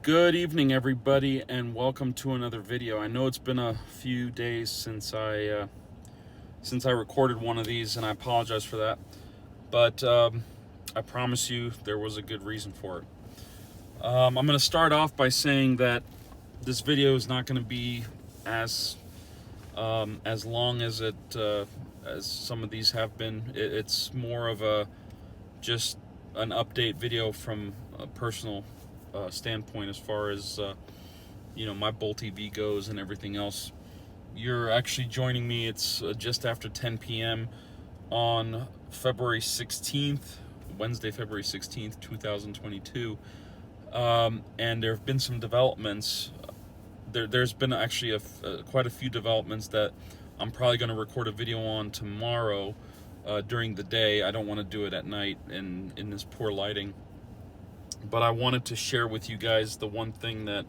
Good evening, everybody, and welcome to another video. I know it's been a few days since I recorded one of these, and I apologize for that. But I promise you, there was a good reason for it. I'm going to start off by saying that this video is not going to be as long as as some of these have been. It's more of just an update video from a personal standpoint as far as my Bull TV goes and everything else. You're actually joining me. It's just after 10 p.m. on February 16th, Wednesday, February 16th, 2022. And there have been some developments. There's been actually quite a few developments that I'm probably going to record a video on tomorrow during the day. I don't want to do it at night in this poor lighting. But I wanted to share with you guys the one thing that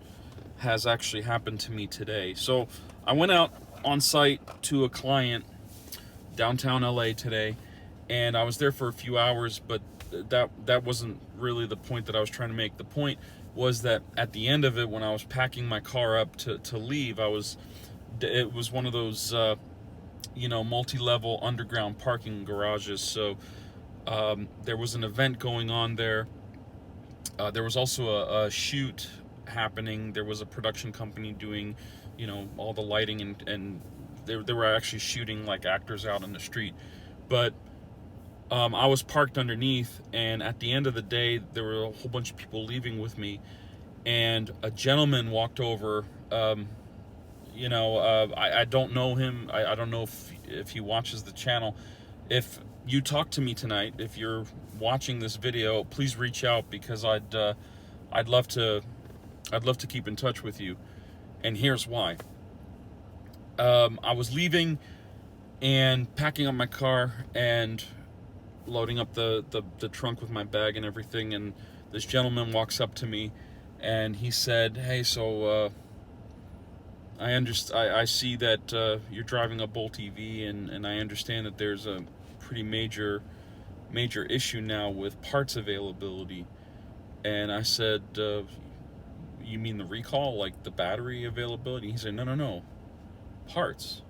has actually happened to me today. So I went out on site to a client downtown LA today, and I was there for a few hours, but that wasn't really the point that I was trying to make. The point was that at the end of it, when I was packing my car up to leave, it was one of those multi-level underground parking garages. So there was an event going on there. There was also a shoot happening. There was a production company doing, all the lighting, and they were actually shooting like actors out on the street. But I was parked underneath, and at the end of the day, there were a whole bunch of people leaving with me, and a gentleman walked over. I don't know him. I don't know if he watches the channel. If you talk to me tonight, if you're watching this video, please reach out, because I'd love to keep in touch with you. And here's why. I was leaving and packing up my car and loading up the trunk with my bag and everything, and this gentleman walks up to me and he said, "Hey, so I see that you're driving a Bull TV, and I understand that there's a pretty major issue now with parts availability." And I said, "You mean the recall, like the battery availability?" He said, No, parts."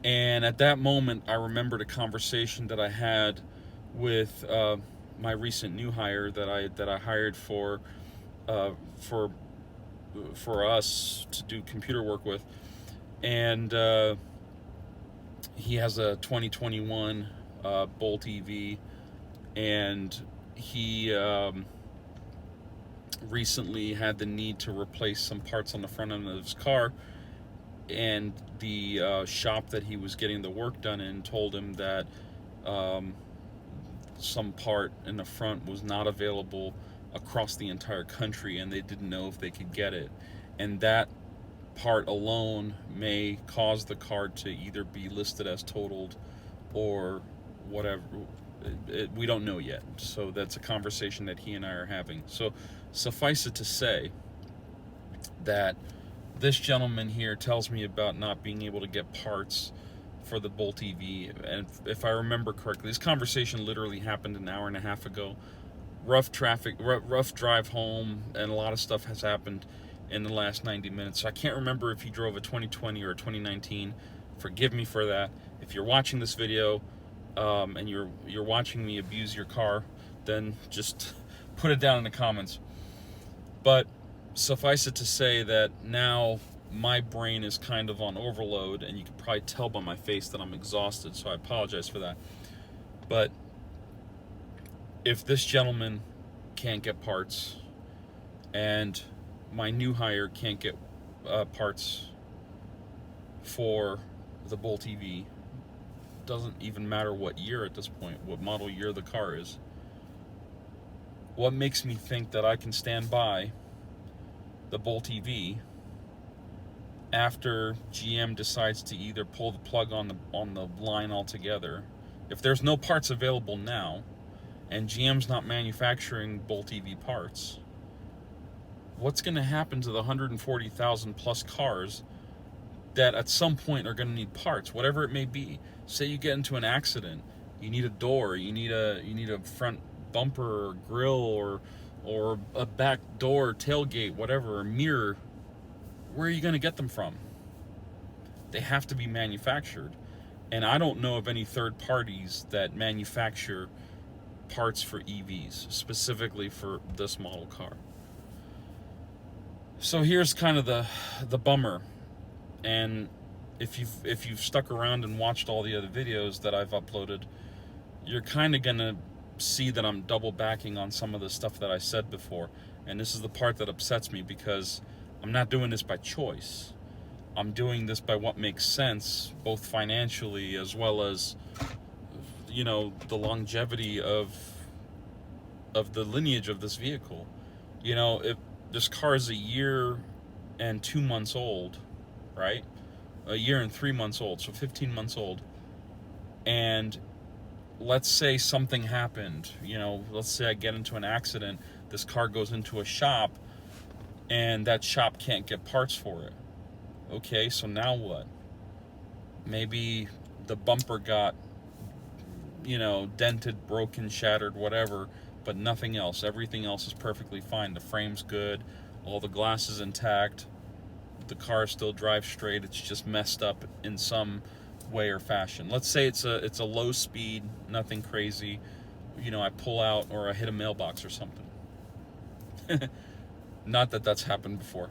And at that moment, I remembered a conversation that I had with my recent new hire that I hired for us to do computer work with, and he has a 2021 Bull TV, and he recently had the need to replace some parts on the front end of his car, and the shop that he was getting the work done in told him that some part in the front was not available across the entire country, and they didn't know if they could get it, and that part alone may cause the car to either be listed as totaled or whatever. We don't know yet. So that's a conversation that he and I are having. So suffice it to say that this gentleman here tells me about not being able to get parts for the Bull TV. And if I remember correctly, this conversation literally happened an hour and a half ago. Rough drive home, and a lot of stuff has happened in the last 90 minutes. So I can't remember if he drove a 2020 or a 2019. Forgive me for that. If you're watching this video and you're watching me abuse your car, then just put it down in the comments. But suffice it to say that now my brain is kind of on overload, and you can probably tell by my face that I'm exhausted, so I apologize for that. But if this gentleman can't get parts, and my new hire can't get parts for the Bull TV, doesn't even matter what year at this point, what model year the car is, what makes me think that I can stand by the Bull TV after GM decides to either pull the plug on the line altogether? If there's no parts available now, and GM's not manufacturing Bull TV parts, what's going to happen to the 140,000 plus cars that at some point are going to need parts, whatever it may be? Say you get into an accident, you need a door, you need a front bumper or grill or or a back door, tailgate, whatever, a mirror, where are you going to get them from? They have to be manufactured. And I don't know of any third parties that manufacture parts for EVs, specifically for this model car. So here's kind of the bummer. And if you've stuck around and watched all the other videos that I've uploaded, you're kind of going to see that I'm double backing on some of the stuff that I said before. And this is the part that upsets me, because I'm not doing this by choice. I'm doing this by what makes sense, both financially as well as, you know, the longevity of the lineage of this vehicle. You know, if this car is a year and 2 months old, right? A year and 3 months old, so 15 months old. And let's say something happened, you know, let's say I get into an accident, this car goes into a shop, and that shop can't get parts for it. Okay, so now what? Maybe the bumper got, you know, dented, broken, shattered, whatever, but nothing else. Everything else is perfectly fine. The frame's good, all the glass is intact, the car still drives straight, it's just messed up in some way or fashion. Let's say it's a low speed, nothing crazy, you know, I pull out or I hit a mailbox or something. Not that that's happened before.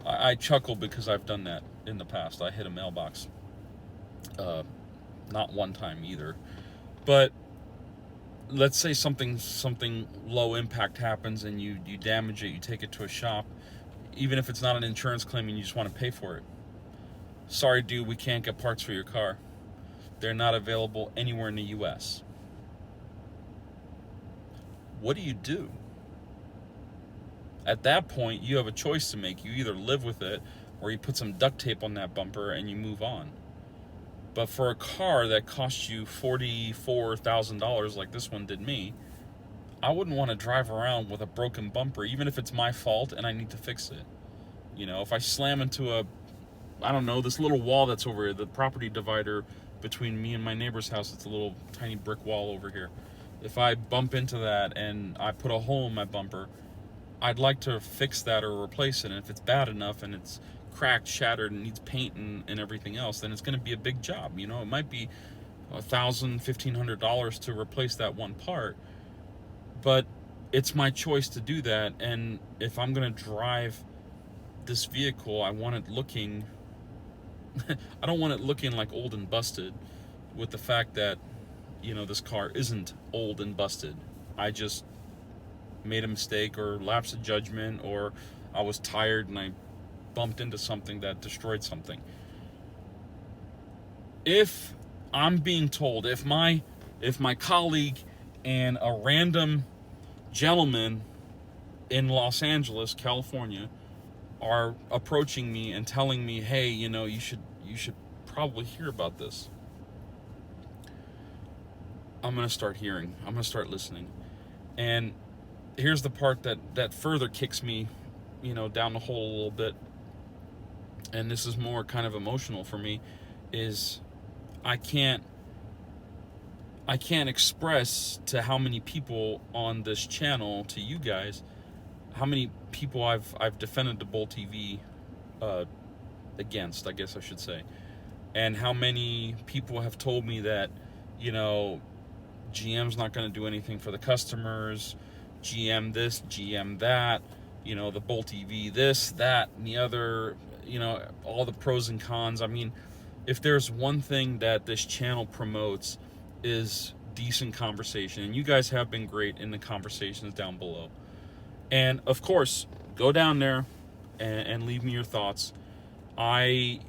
I chuckle because I've done that in the past. I hit a mailbox. Not one time either. But let's say something low impact happens and you damage it, you take it to a shop, even if it's not an insurance claim and you just want to pay for it. Sorry, dude, we can't get parts for your car. They're not available anywhere in the US. What do you do? At that point, you have a choice to make. You either live with it, or you put some duct tape on that bumper and you move on. But for a car that costs you $44,000 like this one did me, I wouldn't want to drive around with a broken bumper, even if it's my fault and I need to fix it. You know, if I slam into I don't know, this little wall that's over here, the property divider between me and my neighbor's house, it's a little tiny brick wall over here. If I bump into that and I put a hole in my bumper, I'd like to fix that or replace it. And if it's bad enough and it's cracked, shattered, and needs paint and everything else, then it's going to be a big job. You know, it might be $1,000, $1,500 to replace that one part, but it's my choice to do that. And if I'm going to drive this vehicle, I want it looking I don't want it looking like old and busted, with the fact that, you know, this car isn't old and busted. I just made a mistake or lapse of judgment, or I was tired and I bumped into something that destroyed something. If I'm being told, if my colleague and a random gentleman in Los Angeles, California, are approaching me and telling me, hey, you know, you should probably hear about this, I'm going to start hearing. I'm going to start listening. And here's the part that further kicks me, you know, down the hole a little bit, and this is more kind of emotional for me, is I can't express to how many people on this channel, to you guys, how many people I've defended the Bolt TV against, I guess I should say, and how many people have told me that, you know, GM's not going to do anything for the customers, GM this, GM that, you know, the Bolt EV this, that, and the other, you know, all the pros and cons. I mean, if there's one thing that this channel promotes is decent conversation, and you guys have been great in the conversations down below. And of course, go down there and leave me your thoughts. I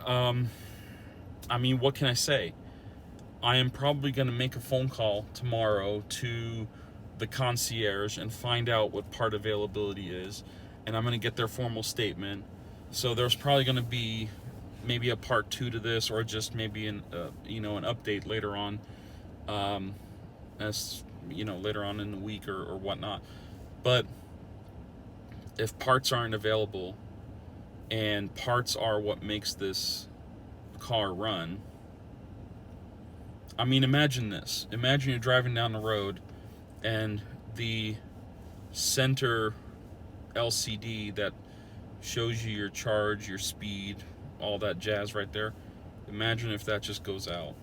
mean, what can I say? I am probably going to make a phone call tomorrow to the concierge and find out what part availability is, and I'm going to get their formal statement. So there's probably going to be maybe a part 2 to this, or just maybe an update later on, as you know, later on in the week or whatnot. But if parts aren't available, and parts are what makes this car run, I mean, imagine this. Imagine you're driving down the road and the center LCD that shows you your charge, your speed, all that jazz right there. Imagine if that just goes out.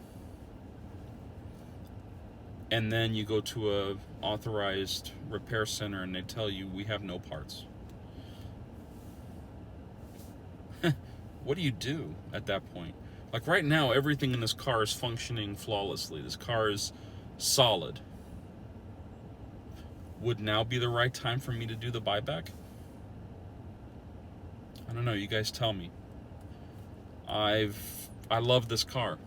And then you go to a authorized repair center and they tell you we have no parts. What do you do at that point? Like right now, everything in this car is functioning flawlessly. This car is solid. Would now be the right time for me to do the buyback? I don't know, you guys tell me. I love this car.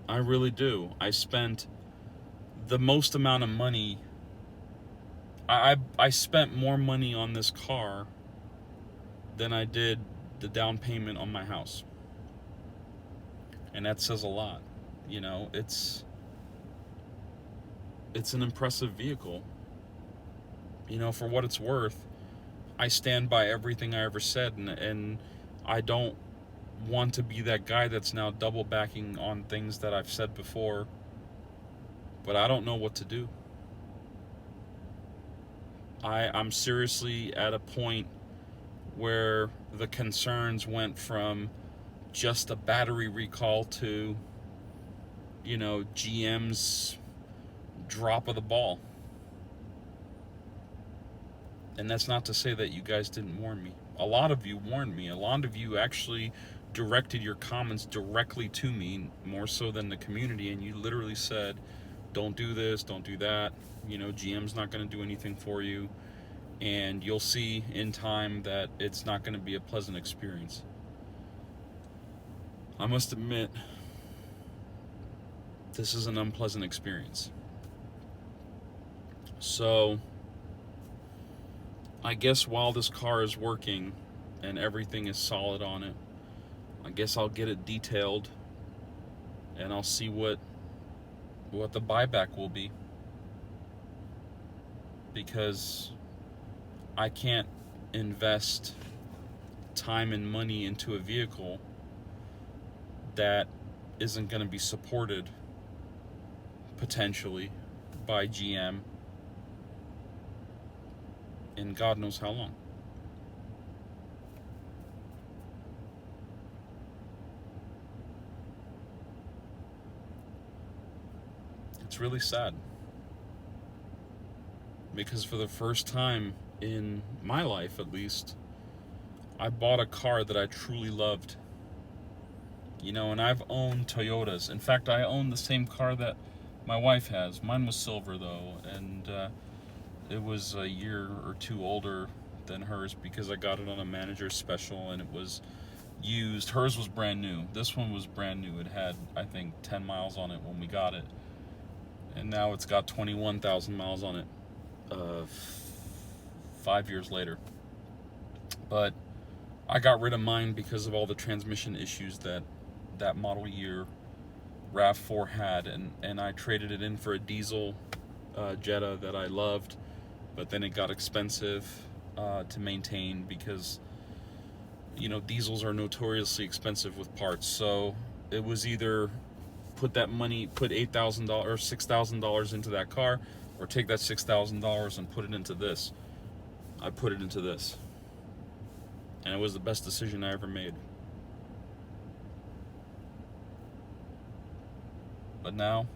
I really do. I spent the most amount of money. I spent more money on this car than I did the down payment on my house. And that says a lot. You know, it's an impressive vehicle. You know, for what it's worth, I stand by everything I ever said, and I don't want to be that guy that's now double backing on things that I've said before, but I don't know what to do. I'm seriously at a point where the concerns went from just a battery recall to, you know, GM's drop of the ball. And that's not to say that you guys didn't warn me. A lot of you warned me. A lot of you actually directed your comments directly to me, more so than the community, and you literally said, don't do this, don't do that. You know, GM's not going to do anything for you, and you'll see in time that it's not going to be a pleasant experience. I must admit, this is an unpleasant experience. So I guess while this car is working and everything is solid on it, I guess I'll get it detailed and I'll see what the buyback will be, because I can't invest time and money into a vehicle that isn't going to be supported potentially by GM in God knows how long. It's really sad, because for the first time in my life, at least, I bought a car that I truly loved. You know, and I've owned Toyotas. In fact, I own the same car that my wife has. Mine was silver though, and it was a year or two older than hers because I got it on a manager's special and it was used. Hers was brand new. This one was brand new. It had, I think, 10 miles on it when we got it. And now it's got 21,000 miles on it 5 years later. But I got rid of mine because of all the transmission issues that model year RAV4 had, and I traded it in for a diesel Jetta that I loved, but then it got expensive to maintain because, you know, diesels are notoriously expensive with parts. So it was either put $8,000 or $6,000 into that car, or take that $6,000 and put it into this. I put it into this, and it was the best decision I ever made. But now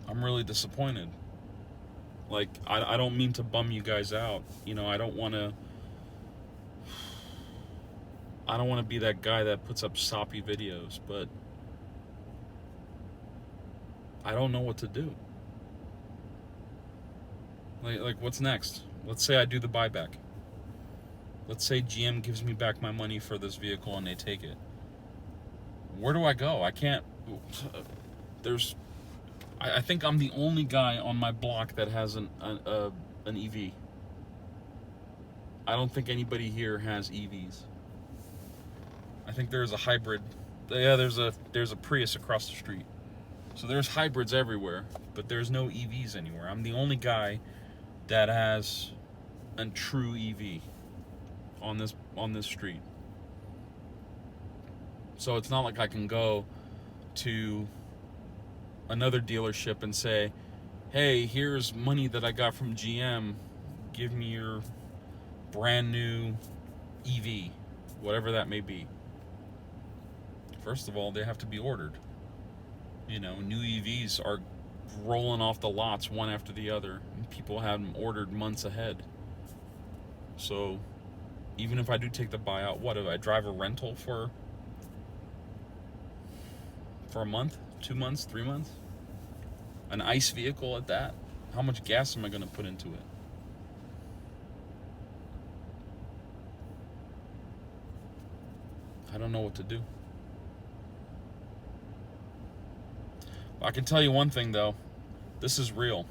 I'm really disappointed. Like, I don't mean to bum you guys out. You know, I don't want to be that guy that puts up soppy videos, but I don't know what to do. Like what's next? Let's say I do the buyback. Let's say GM gives me back my money for this vehicle and they take it. Where do I go? I can't. I think I'm the only guy on my block that has an EV. I don't think anybody here has EVs. I think there's a hybrid. Yeah, there's a Prius across the street. So there's hybrids everywhere, but there's no EVs anywhere. I'm the only guy that has a true EV on this street. So it's not like I can go to another dealership and say, hey, here's money that I got from GM, give me your brand new EV, whatever that may be. First of all, they have to be ordered. You know, new EVs are rolling off the lots one after the other, and people have them ordered months ahead. So even if I do take the buyout, what if I drive a rental for a month, 2 months, 3 months? An ICE vehicle at that? How much gas am I going to put into it? I don't know what to do. I can tell you one thing though. This is real.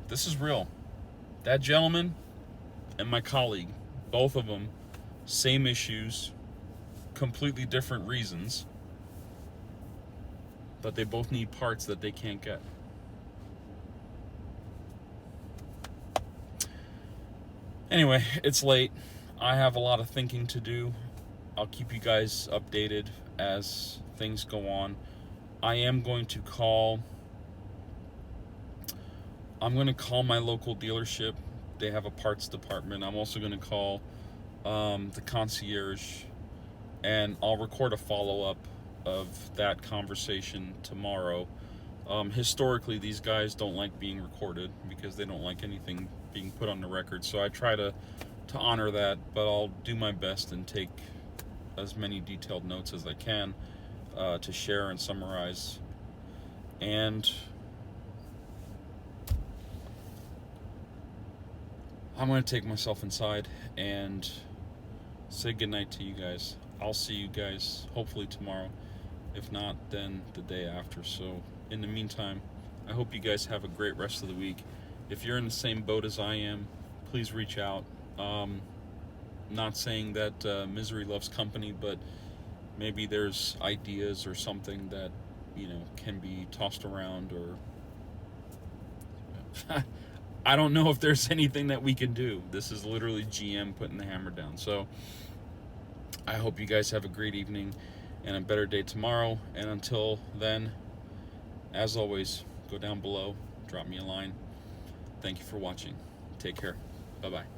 This is real. That gentleman and my colleague, both of them, same issues, completely different reasons, but they both need parts that they can't get. Anyway, it's late. I have a lot of thinking to do. I'll keep you guys updated as things go on. I am going to call. I'm going to call my local dealership. They have a parts department. I'm also going to call the concierge, and I'll record a follow-up of that conversation tomorrow. Historically, these guys don't like being recorded because they don't like anything being put on the record. So I try to honor that, but I'll do my best and take as many detailed notes as I can to share and summarize. And I'm going to take myself inside and say goodnight to you guys. I'll see you guys hopefully tomorrow. If not, then the day after. So in the meantime, I hope you guys have a great rest of the week. If you're in the same boat as I am, please reach out. Not saying that misery loves company, but maybe there's ideas or something that, you know, can be tossed around, or I don't know if there's anything that we can do. This is literally GM putting the hammer down. So I hope you guys have a great evening and a better day tomorrow. And until then, as always, go down below, drop me a line. Thank you for watching. Take care. Bye-bye.